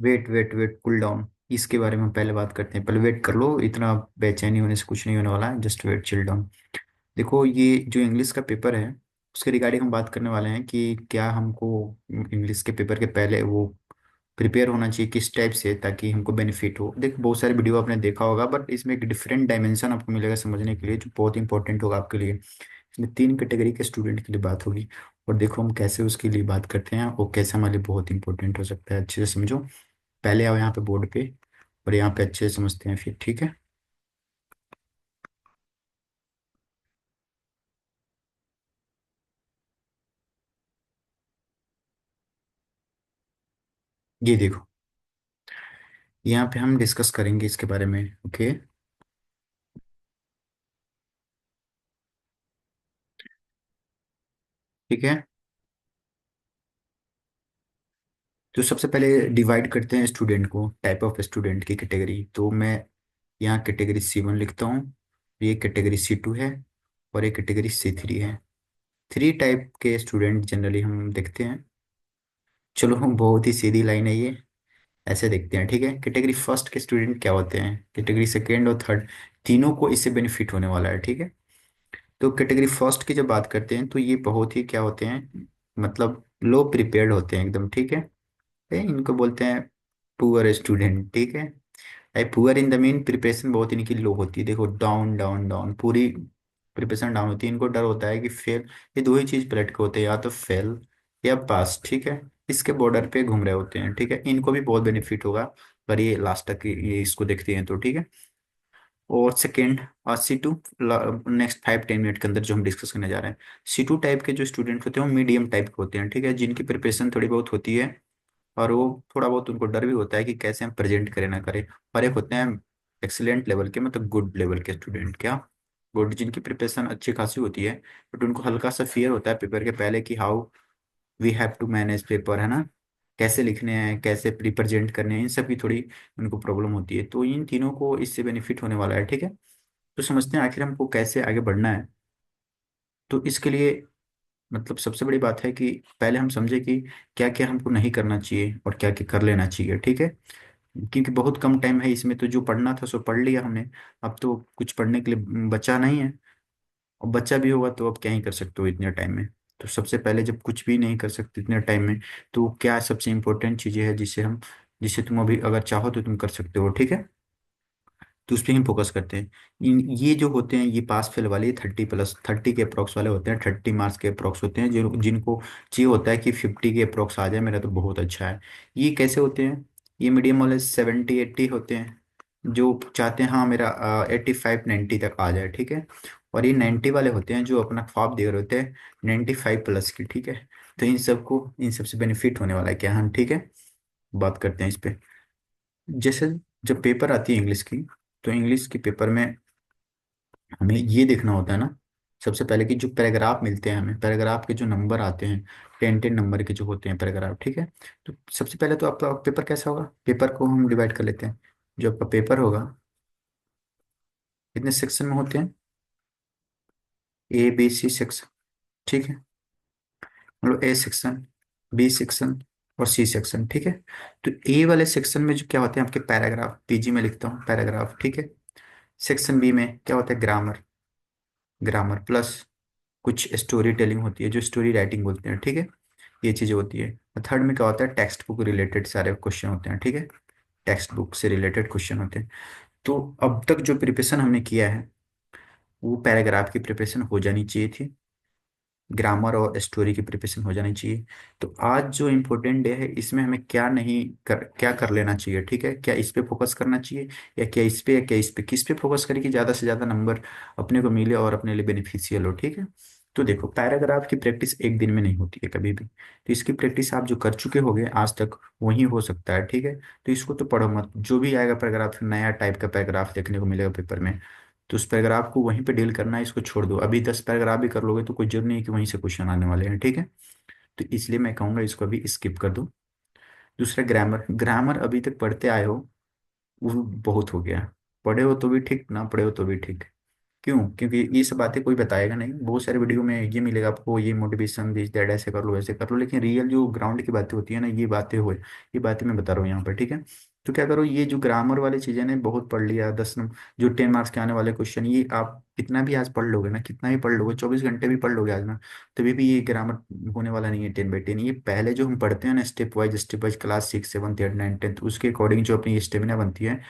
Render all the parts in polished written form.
Wait wait wait, cool down, इसके बारे में हम पहले बात करते हैं। पहले वेट कर लो, इतना बेचैनी होने से कुछ नहीं होने वाला है, जस्ट वेट, चिल डाउन। देखो, ये जो इंग्लिश का पेपर है उसके रिगार्डिंग हम बात करने वाले हैं कि क्या हमको इंग्लिश के पेपर के पहले वो प्रिपेयर होना चाहिए किस टाइप से, ताकि हमको बेनिफिट हो। देख, बहुत सारे वीडियो आपने देखा होगा, बट इसमें एक डिफरेंट डायमेंशन आपको मिलेगा समझने के लिए, जो बहुत इंपॉर्टेंट होगा आपके लिए। इसमें तीन कैटेगरी के स्टूडेंट के लिए बात होगी, और देखो हम कैसे उसके लिए बात करते हैं और कैसे हमारे लिए बहुत इंपॉर्टेंट हो सकता है। अच्छे से समझो, पहले आओ यहाँ पे बोर्ड पे, और यहाँ पे अच्छे से समझते हैं फिर, ठीक है। ये देखो, यहाँ पे हम डिस्कस करेंगे इसके बारे में, ओके। ठीक है, तो सबसे पहले डिवाइड करते हैं स्टूडेंट को, टाइप ऑफ स्टूडेंट की कैटेगरी। तो मैं यहाँ कैटेगरी C1 लिखता हूँ, ये कैटेगरी C2 है, और ये कैटेगरी C3 है। थ्री टाइप के स्टूडेंट जनरली हम देखते हैं। चलो, हम बहुत ही सीधी लाइन है ये, ऐसे देखते हैं, ठीक है। कैटेगरी फर्स्ट के स्टूडेंट क्या होते हैं, कैटेगरी सेकेंड और थर्ड, तीनों को इससे बेनिफिट होने वाला है, ठीक है। तो कैटेगरी फर्स्ट की जब बात करते हैं तो ये बहुत ही क्या होते हैं, मतलब लो प्रिपेयर्ड होते हैं एकदम, ठीक है। इनको बोलते हैं पुअर स्टूडेंट, ठीक है। Poor in the mean preparation बहुत इनकी लो होती है। देखो, डाउन डाउन डाउन, पूरी प्रिपरेशन डाउन होती है। इनको डर होता है कि फेल, ये दो ही चीज पलट के होते हैं, या तो फेल या पास, ठीक है। इसके बॉर्डर पे घूम रहे होते हैं, ठीक है। इनको भी बहुत बेनिफिट होगा, पर ये लास्ट तक ये इसको देखते हैं तो, ठीक है। और सेकेंड, C2, नेक्स्ट 5-10 मिनट के अंदर जो हम डिस्कस करने जा रहे हैं। C2 टाइप के जो स्टूडेंट होते हैं वो मीडियम टाइप के होते हैं, ठीक है, जिनकी प्रिपरेशन थोड़ी बहुत होती है, और वो थोड़ा बहुत उनको डर भी होता है कि कैसे हम प्रेजेंट करें ना करें। और एक होते हैं एक्सीलेंट लेवल के, मतलब गुड लेवल के स्टूडेंट, क्या गुड, जिनकी प्रिपरेशन अच्छी खासी होती है, बट उनको हल्का सा फियर होता है पेपर के पहले कि how we have to manage paper, है ना, कैसे लिखने हैं, कैसे रिप्रेजेंट करने हैं, इन सब की थोड़ी उनको प्रॉब्लम होती है। तो इन तीनों को इससे बेनिफिट होने वाला है, ठीक है। तो समझते हैं आखिर हमको कैसे आगे बढ़ना है। तो इसके लिए मतलब सबसे बड़ी बात है कि पहले हम समझे कि क्या क्या हमको नहीं करना चाहिए और क्या क्या कर लेना चाहिए, ठीक है। क्योंकि बहुत कम टाइम है इसमें, तो जो पढ़ना था सो पढ़ लिया हमने, अब तो कुछ पढ़ने के लिए बचा नहीं है। और बच्चा भी होगा तो अब क्या ही कर सकते हो इतने टाइम में। तो सबसे पहले जब कुछ भी नहीं कर सकते इतने टाइम में, तो क्या सबसे इम्पोर्टेंट चीज़ें हैं जिसे तुम अभी अगर चाहो तो तुम कर सकते हो, ठीक है। तो उस पर हम फोकस करते हैं। ये जो होते हैं ये पास फेल वाले 30+30 के अप्रॉक्स वाले होते हैं, 30 मार्क्स के अप्रॉक्स होते हैं, जिनको चाहिए होता है कि 50 के अप्रॉक्स आ जाए मेरा तो बहुत अच्छा है। ये कैसे होते हैं, ये मीडियम वाले 70-80 होते हैं, जो चाहते हैं हाँ मेरा 85-90 तक आ जाए, ठीक है। और ये 90 वाले होते हैं जो अपना ख्वाब देख रहे होते हैं 95+ की, ठीक है। तो इन सबसे बेनिफिट होने वाला है क्या, हम, ठीक है, बात करते हैं इस पे। जैसे जब पेपर आती है इंग्लिश की, तो इंग्लिश के पेपर में हमें ये देखना होता है ना, सबसे पहले कि जो पैराग्राफ मिलते हैं हमें, पैराग्राफ के जो नंबर आते हैं, 10-10 नंबर के जो होते हैं पैराग्राफ, ठीक है। तो सबसे पहले तो आपका पेपर कैसा होगा, पेपर को हम डिवाइड कर लेते हैं। जो आपका पेपर होगा कितने सेक्शन में होते हैं, ABC सेक्शन, ठीक है। मतलब A सेक्शन, B सेक्शन और C सेक्शन, ठीक है। तो ए वाले सेक्शन में जो क्या होते हैं आपके पैराग्राफ, PG में लिखता हूँ पैराग्राफ, ठीक है। सेक्शन B में क्या होता है, ग्रामर, ग्रामर प्लस कुछ स्टोरी टेलिंग होती है जो स्टोरी राइटिंग बोलते हैं, ठीक है। ये चीज़ें होती है। थर्ड में क्या होता है, टेक्स्ट बुक रिलेटेड सारे क्वेश्चन होते हैं, ठीक है। टेक्स्ट बुक से रिलेटेड क्वेश्चन होते हैं। तो अब तक जो प्रिपरेशन हमने किया है वो पैराग्राफ की प्रिपरेशन हो जानी चाहिए थी, ग्रामर और स्टोरी की प्रिपरेशन हो जानी चाहिए। तो आज जो इम्पोर्टेंट डे है इसमें हमें क्या कर लेना चाहिए, ठीक है। क्या इस पे फोकस करना चाहिए, या क्या इस पे, या क्या इस पे, किस पे फोकस करें कि ज़्यादा से ज़्यादा नंबर अपने को मिले और अपने लिए बेनिफिशियल हो, ठीक है। तो देखो, पैराग्राफ की प्रैक्टिस एक दिन में नहीं होती है कभी भी, तो इसकी प्रैक्टिस आप जो कर चुके होगे आज तक वही हो सकता है, ठीक है। तो इसको तो पढ़ो मत, जो भी आएगा पैराग्राफ नया टाइप का पैराग्राफ देखने को मिलेगा पेपर में, तो उस पैराग्राफ को वहीं पे डील करना है, इसको छोड़ दो। अभी 10 पैराग्राफ भी कर लोगे तो कोई जरूरी नहीं कि वहीं से क्वेश्चन आने वाले हैं, ठीक है। तो इसलिए मैं कहूँगा इसको अभी स्किप कर दो। दूसरा, ग्रामर, ग्रामर अभी तक पढ़ते आए हो वो बहुत हो गया, पढ़े हो तो भी ठीक, ना पढ़े हो तो भी ठीक। क्यों? क्योंकि ये सब बातें कोई बताएगा नहीं। बहुत सारे वीडियो में ये मिलेगा आपको, ये मोटिवेशन दिस दैट, ऐसे कर लो ऐसे कर लो, लेकिन रियल जो ग्राउंड की बातें होती है ना, ये बातें मैं बता रहा हूँ यहाँ पर, ठीक है। तो क्या करो, ये जो ग्रामर वाली चीजें ने बहुत पढ़ लिया, 10 नंबर जो 10 मार्क्स के आने वाले क्वेश्चन, ये आप कितना भी आज पढ़ लोगे ना, कितना भी पढ़ लोगे, 24 घंटे भी पढ़ लोगे आज ना, तभी भी ये ग्रामर होने वाला नहीं है 10/10। ये पहले जो हम पढ़ते हैं ना, स्टेप वाइज क्लास 6, 7, 8, 9, 10, उसके अकॉर्डिंग जो अपनी स्टेमिना बनती है,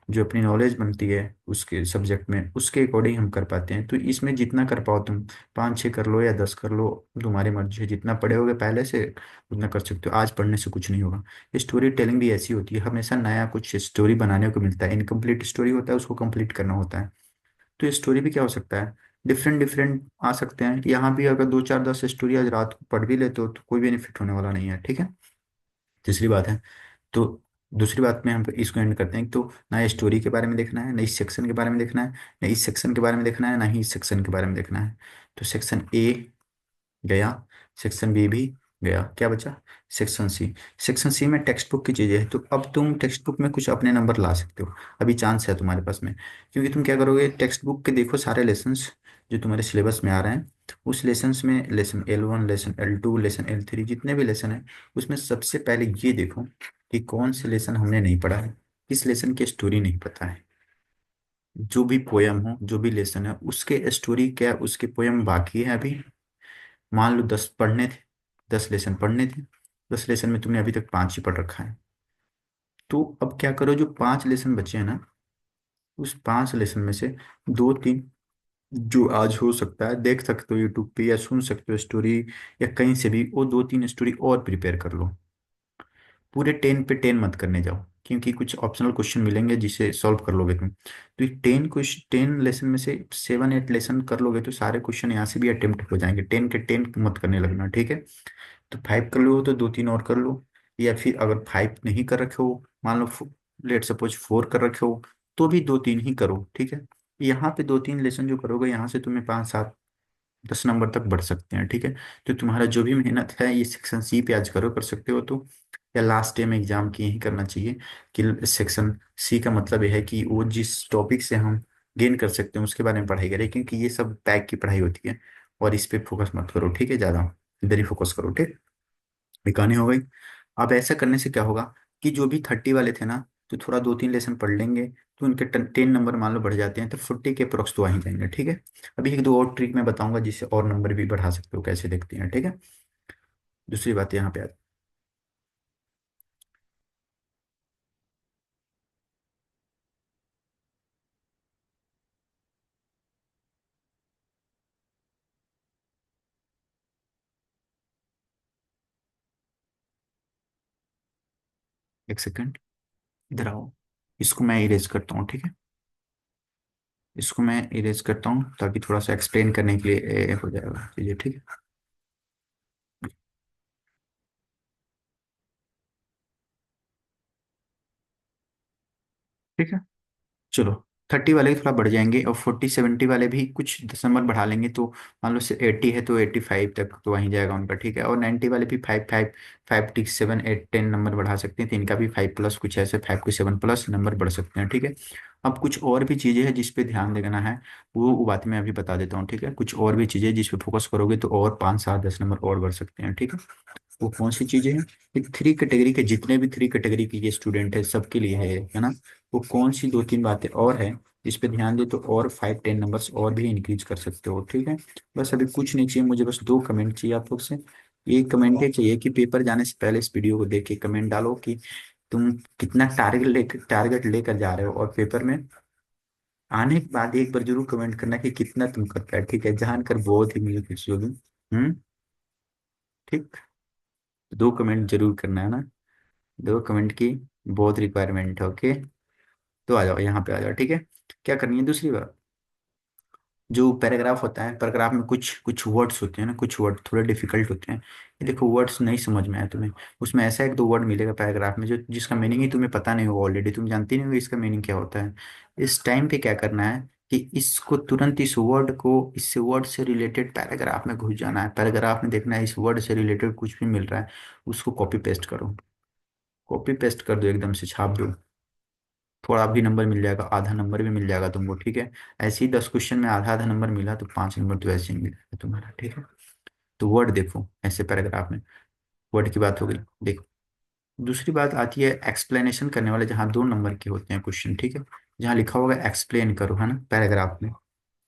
जो अपनी नॉलेज बनती है उसके सब्जेक्ट में, उसके अकॉर्डिंग हम कर पाते हैं। तो इसमें जितना कर पाओ तुम, 5-6 कर लो या 10 कर लो, तुम्हारी मर्जी है। जितना पढ़े होगे पहले से उतना कर सकते हो, आज पढ़ने से कुछ नहीं होगा। स्टोरी टेलिंग भी ऐसी होती है, हमेशा नया कुछ स्टोरी बनाने को मिलता है। इनकम्प्लीट स्टोरी होता है, उसको कंप्लीट करना होता है। तो स्टोरी भी क्या हो सकता है, डिफरेंट डिफरेंट आ सकते हैं। यहाँ भी अगर 2, 4, 10 स्टोरी आज रात को पढ़ भी लेते हो तो कोई बेनिफिट होने वाला नहीं है, ठीक है। तीसरी बात है, तो दूसरी बात में हम इसको एंड करते हैं। तो ना स्टोरी के बारे में देखना है, ना इस सेक्शन के बारे में देखना है, ना इस सेक्शन के बारे में देखना है, ना ही इस सेक्शन के बारे में देखना है। तो सेक्शन ए गया, सेक्शन बी भी गया, क्या बचा? Section C. सेक्शन सी में टेक्स्ट बुक की चीजें हैं, तो अब तुम टेक्स्ट बुक में कुछ अपने नंबर ला सकते हो। अभी चांस है तुम्हारे पास में, क्योंकि तुम क्या करोगे, टेक्स्ट बुक के देखो सारे लेसन्स जो तुम्हारे सिलेबस में आ रहे हैं, उस लेसन्स में lesson L1, lesson L2, lesson L3, जितने भी लेसन है, उसमें सबसे पहले ये देखो कि कौन से लेसन हमने नहीं पढ़ा है, किस लेसन की स्टोरी नहीं पता है। जो भी पोयम हो, जो भी लेसन है, उसके स्टोरी क्या, उसके पोयम बाकी है अभी। मान लो 10 पढ़ने थे, 10 लेसन पढ़ने थे, 10 लेसन में तुमने अभी तक 5 ही पढ़ रखा है। तो अब क्या करो, जो 5 लेसन बचे हैं ना, उस 5 लेसन में से 2-3 जो आज हो सकता है देख सकते हो यूट्यूब पे, या सुन सकते हो स्टोरी, या कहीं से भी, वो 2-3 स्टोरी और प्रिपेयर कर लो। पूरे 10 पे 10 मत करने जाओ, क्योंकि कुछ ऑप्शनल क्वेश्चन मिलेंगे जिसे सॉल्व कर लोगे तुम। तो ये 10 लेसन में से 7-8 लेसन कर लोगे तो सारे क्वेश्चन यहाँ से भी अटेम्प्ट हो जाएंगे। 10 के 10 मत करने लगना, ठीक है। तो 5 कर लो तो 2-3 और कर लो, या फिर अगर 5 नहीं कर रखे हो, मान लो लेट सपोज 4 कर रखे हो, तो भी 2-3 ही करो, ठीक है। यहाँ पे 2-3 लेसन जो करोगे, यहाँ से तुम्हें 5, 7, 10 नंबर तक बढ़ सकते हैं, ठीक है। तो तुम्हारा जो भी मेहनत है ये सेक्शन सी पे आज करो, कर सकते हो तो, या लास्ट टाइम एग्जाम की यही करना चाहिए। कि सेक्शन सी का मतलब यह है कि वो जिस टॉपिक से हम गेन कर सकते हैं उसके बारे में पढ़ाई करें, क्योंकि ये सब पैक की पढ़ाई होती है। और इस पे फोकस मत करो, ठीक है, ज़्यादा इधर ही फोकस करो, ठीक। बिकानी हो गई। अब ऐसा करने से क्या होगा कि जो भी 30 वाले थे ना, तो थोड़ा 2-3 लेसन पढ़ लेंगे, तो उनके 10 नंबर मान लो बढ़ जाते हैं, तो 40 के अप्रोक्स तो आ ही जाएंगे, ठीक है। अभी 1-2 और ट्रिक मैं बताऊंगा जिससे और नंबर भी बढ़ा सकते हो, कैसे देखते हैं, ठीक है। दूसरी बात यहाँ पे आती। एक सेकंड, इधर आओ। इसको मैं इरेज करता हूँ, ठीक है। इसको मैं इरेज करता हूँ ताकि थोड़ा सा एक्सप्लेन करने के लिए हो जाएगा चीज़ें, ठीक है। ठीक है, चलो। 30 वाले थोड़ा बढ़ जाएंगे, और 40-70 वाले भी कुछ 10 नंबर बढ़ा लेंगे, तो मान लो से 80 है तो 85 तक तो वहीं जाएगा उनका, ठीक है। और 90 वाले भी 5, 5, 5, 6, 7, 8, 10 नंबर बढ़ा सकते हैं, तो इनका भी 5+ कुछ ऐसे 5 को 7+ नंबर बढ़ सकते हैं, ठीक है। अब कुछ और भी चीज़ें हैं जिस पे ध्यान देना है, वो बात मैं अभी बता देता हूँ, ठीक है। कुछ और भी चीज़ें जिस पे फोकस करोगे तो और 5, 7, 10 नंबर और बढ़ सकते हैं, ठीक है। वो कौन सी चीजें हैं? एक 3 कैटेगरी के, जितने भी 3 कैटेगरी के ये स्टूडेंट है सबके लिए है ना। वो कौन सी 2-3 बातें और है इस पे ध्यान दे तो और 5-10 नंबर्स और भी इंक्रीज कर सकते हो, ठीक है। बस अभी कुछ नहीं चाहिए मुझे, बस 2 कमेंट चाहिए आप लोग से। एक कमेंट ही चाहिए कि पेपर जाने से पहले इस वीडियो को देख के कमेंट डालो कि तुम कितना टारगेट लेकर जा रहे हो, और पेपर में आने के बाद एक बार जरूर कमेंट करना कि कितना तुम कर पाए, ठीक है। जानकर बहुत ही मुझे खुशी होगी। हम्म। ठीक। 2 कमेंट जरूर करना है ना, 2 कमेंट की बहुत रिक्वायरमेंट है, ओके। तो आ जाओ यहाँ पे आ जाओ, ठीक है। क्या करनी है दूसरी बात, जो पैराग्राफ होता है, पैराग्राफ में कुछ कुछ वर्ड्स होते हैं ना, कुछ वर्ड थोड़े डिफिकल्ट होते हैं। ये देखो वर्ड्स नहीं समझ में आया तुम्हें, उसमें ऐसा 1-2 वर्ड मिलेगा पैराग्राफ में जो जिसका मीनिंग ही तुम्हें पता नहीं होगा, ऑलरेडी तुम जानती नहीं हो इसका मीनिंग क्या होता है। इस टाइम पे क्या करना है कि इसको तुरंत इस वर्ड को, इस वर्ड से रिलेटेड पैराग्राफ में घुस जाना है। पैराग्राफ में देखना है इस वर्ड से रिलेटेड कुछ भी मिल रहा है, उसको कॉपी पेस्ट करो। कॉपी पेस्ट कर दो, एकदम से छाप दो। थोड़ा भी नंबर मिल जाएगा, आधा नंबर भी मिल जाएगा तुमको, ठीक है। ऐसे ही 10 क्वेश्चन में आधा आधा नंबर मिला तो 5 नंबर तो ऐसे ही मिलेगा तुम्हारा, ठीक है। तो वर्ड देखो ऐसे पैराग्राफ में, वर्ड की बात हो गई। देखो दूसरी बात आती है एक्सप्लेनेशन करने वाले, जहाँ 2 नंबर के होते हैं क्वेश्चन, ठीक है। जहाँ लिखा होगा एक्सप्लेन करो, है ना, पैराग्राफ में।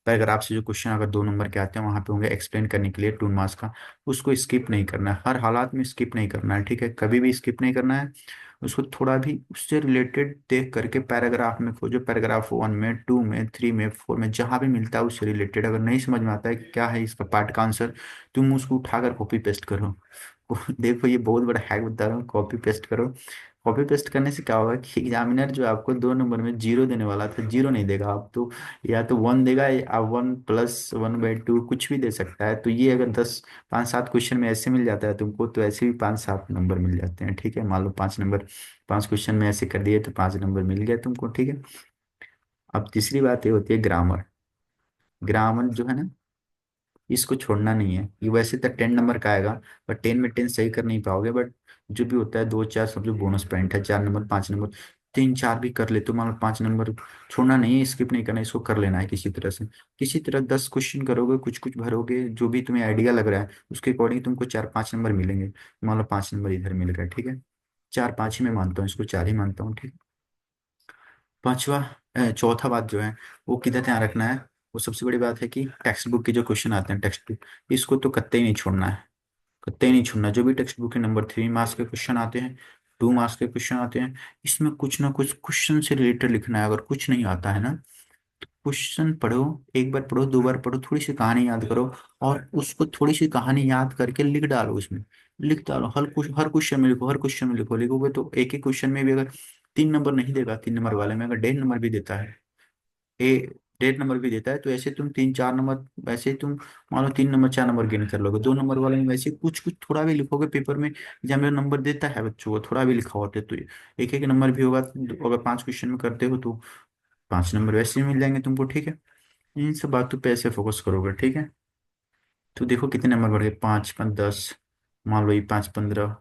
पैराग्राफ से जो क्वेश्चन अगर 2 नंबर के आते हैं वहां पे होंगे एक्सप्लेन करने के लिए 2 मार्क्स का। उसको स्किप नहीं करना है, हर हालात में स्किप नहीं करना है, ठीक है, कभी भी स्किप नहीं करना है। उसको थोड़ा भी उससे रिलेटेड देख करके पैराग्राफ में खोजो, पैराग्राफ 1 में 2 में 3 में 4 में जहां भी मिलता है उससे रिलेटेड। अगर नहीं समझ में आता है कि क्या है इसका पार्ट का आंसर, तुम उसको उठाकर कॉपी पेस्ट करो। देखो ये बहुत बड़ा हैक बता रहा हूँ, कॉपी पेस्ट करो। कॉपी पेस्ट करने से क्या होगा कि एग्जामिनर जो आपको 2 नंबर में 0 देने वाला था, 0 नहीं देगा आप तो, या तो 1 देगा, या 1+1/2 कुछ भी दे सकता है। तो ये अगर 5-7 क्वेश्चन में ऐसे मिल जाता है तुमको, तो ऐसे भी 5-7 नंबर मिल जाते हैं, ठीक है। मान लो 5 नंबर, 5 क्वेश्चन में ऐसे कर दिए तो 5 नंबर मिल गया तुमको, ठीक है। अब तीसरी बात ये होती है ग्रामर। ग्रामर जो है ना, इसको छोड़ना नहीं है। ये वैसे तो 10 नंबर का आएगा, बट 10 में 10 सही कर नहीं पाओगे, बट जो भी होता है 2-4 सब जो बोनस पॉइंट है, 4 नंबर 5 नंबर, 3-4 भी कर ले तो मान लो 5 नंबर छोड़ना नहीं है, स्किप नहीं करना है, इसको कर लेना है किसी तरह से। किसी तरह 10 क्वेश्चन करोगे, कुछ कुछ भरोगे, जो भी तुम्हें आइडिया लग रहा है उसके अकॉर्डिंग तुमको 4-5 नंबर मिलेंगे। मान लो 5 नंबर इधर मिल गए, ठीक है। 4-5 ही मैं मानता हूँ, इसको 4 ही मानता हूँ, ठीक। पांचवा चौथा बात जो है वो किधर ध्यान रखना है, वो सबसे बड़ी बात है कि टेक्स्ट बुक के जो क्वेश्चन आते हैं, टेक्स्ट बुक, इसको तो कतई नहीं छोड़ना है। कतई नहीं छोड़ना। जो भी टेक्स्ट बुक के नंबर 3 मार्क्स के क्वेश्चन आते हैं, 2 मार्क्स के क्वेश्चन आते हैं, इसमें कुछ ना कुछ क्वेश्चन से रिलेटेड लिखना है। अगर कुछ नहीं आता है ना, क्वेश्चन पढ़ो, एक बार पढ़ो, 2 बार पढ़ो, थोड़ी सी कहानी याद करो, और उसको थोड़ी सी कहानी याद करके लिख डालो उसमें। लिख डालो, हर क्वेश्चन में लिखो, हर क्वेश्चन में लिखो। लिखोगे तो एक एक क्वेश्चन में भी अगर 3 नंबर नहीं देगा, 3 नंबर वाले में अगर 1.5 नंबर भी देता है, ए 1.5 नंबर भी देता है, तो ऐसे तुम 3-4 नंबर, वैसे तुम मान लो 3 नंबर 4 नंबर गेन कर लोगे। 2 नंबर वाले में वैसे कुछ कुछ थोड़ा भी लिखोगे पेपर में, जहाँ मेरा नंबर देता है बच्चों को, थोड़ा भी लिखा होता है तो एक एक नंबर भी होगा। तो अगर 5 क्वेश्चन में करते हो तो 5 नंबर वैसे ही मिल जाएंगे तुमको, ठीक है। इन सब बातों पे ऐसे फोकस करोगे, ठीक है। तो देखो कितने नंबर बढ़ गए, 5 5 10, मान लो ये 5 15,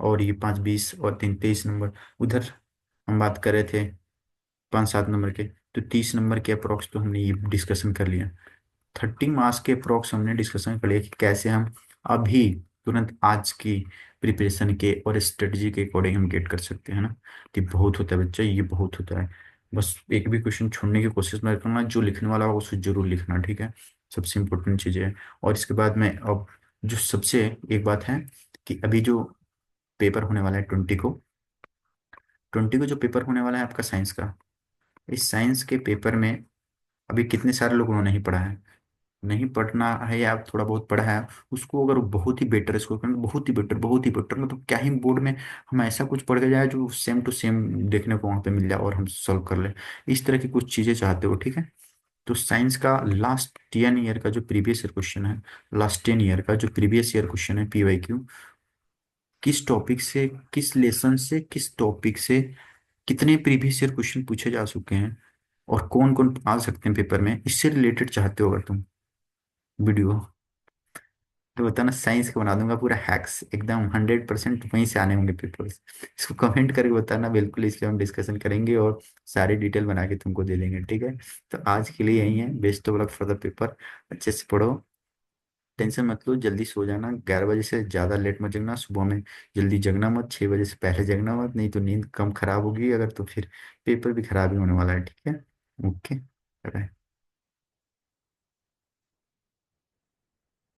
और ये 5 20, और 3 23 नंबर। उधर हम बात कर रहे थे 5 7 नंबर के, तो 30 नंबर के अप्रोक्स तो हमने ये डिस्कशन कर लिया। 30 मार्क्स के अप्रोक्स हमने डिस्कशन कर लिया कि कैसे हम अभी तुरंत आज की प्रिपरेशन के और स्ट्रेटजी के अकॉर्डिंग हम गेट कर सकते हैं ना। कि बहुत होता है बच्चा, ये बहुत होता है। बस एक भी क्वेश्चन छोड़ने की कोशिश मत करना, जो लिखने वाला होगा उसको जरूर लिखना, ठीक है। सबसे इम्पोर्टेंट चीज़ है। और इसके बाद में अब जो सबसे एक बात है कि अभी जो पेपर होने वाला है 20 को जो पेपर होने वाला है आपका साइंस का, इस साइंस के पेपर में अभी कितने सारे लोगों ने नहीं पढ़ा है, नहीं पढ़ना है या थोड़ा बहुत पढ़ा है, उसको अगर बहुत ही बेटर स्कोर करना, बहुत ही बेटर, बहुत ही बेटर, मतलब क्या ही बोर्ड में हम ऐसा कुछ पढ़ के जाए जो सेम टू सेम देखने को वहां पे मिल जाए और हम सॉल्व कर ले। इस तरह की कुछ चीजें चाहते हो, ठीक है। तो साइंस का लास्ट 10 ईयर का जो प्रीवियस ईयर क्वेश्चन है, लास्ट 10 ईयर का जो प्रीवियस ईयर क्वेश्चन है PYQ, किस टॉपिक से, किस लेसन से, किस टॉपिक से कितने प्रीवियस ईयर क्वेश्चन पूछे जा चुके हैं, और कौन कौन आ सकते हैं पेपर में, इससे रिलेटेड चाहते हो अगर तुम वीडियो, तो बताना, साइंस का बना दूंगा पूरा हैक्स एकदम 100%, वहीं से आने होंगे पेपर्स। इसको कमेंट करके बताना बिल्कुल, इसलिए हम डिस्कशन करेंगे और सारी डिटेल बना के तुमको दे देंगे, ठीक है। तो आज के लिए यही है, best of luck for the paper. अच्छे से पढ़ो, टेंशन मत लो, जल्दी सो जाना, 11 बजे से ज़्यादा लेट मत जगना, सुबह में जल्दी जगना मत, 6 बजे से पहले जगना मत, नहीं तो नींद कम खराब होगी अगर, तो फिर पेपर भी खराब ही होने वाला है, ठीक है। Okay, bye.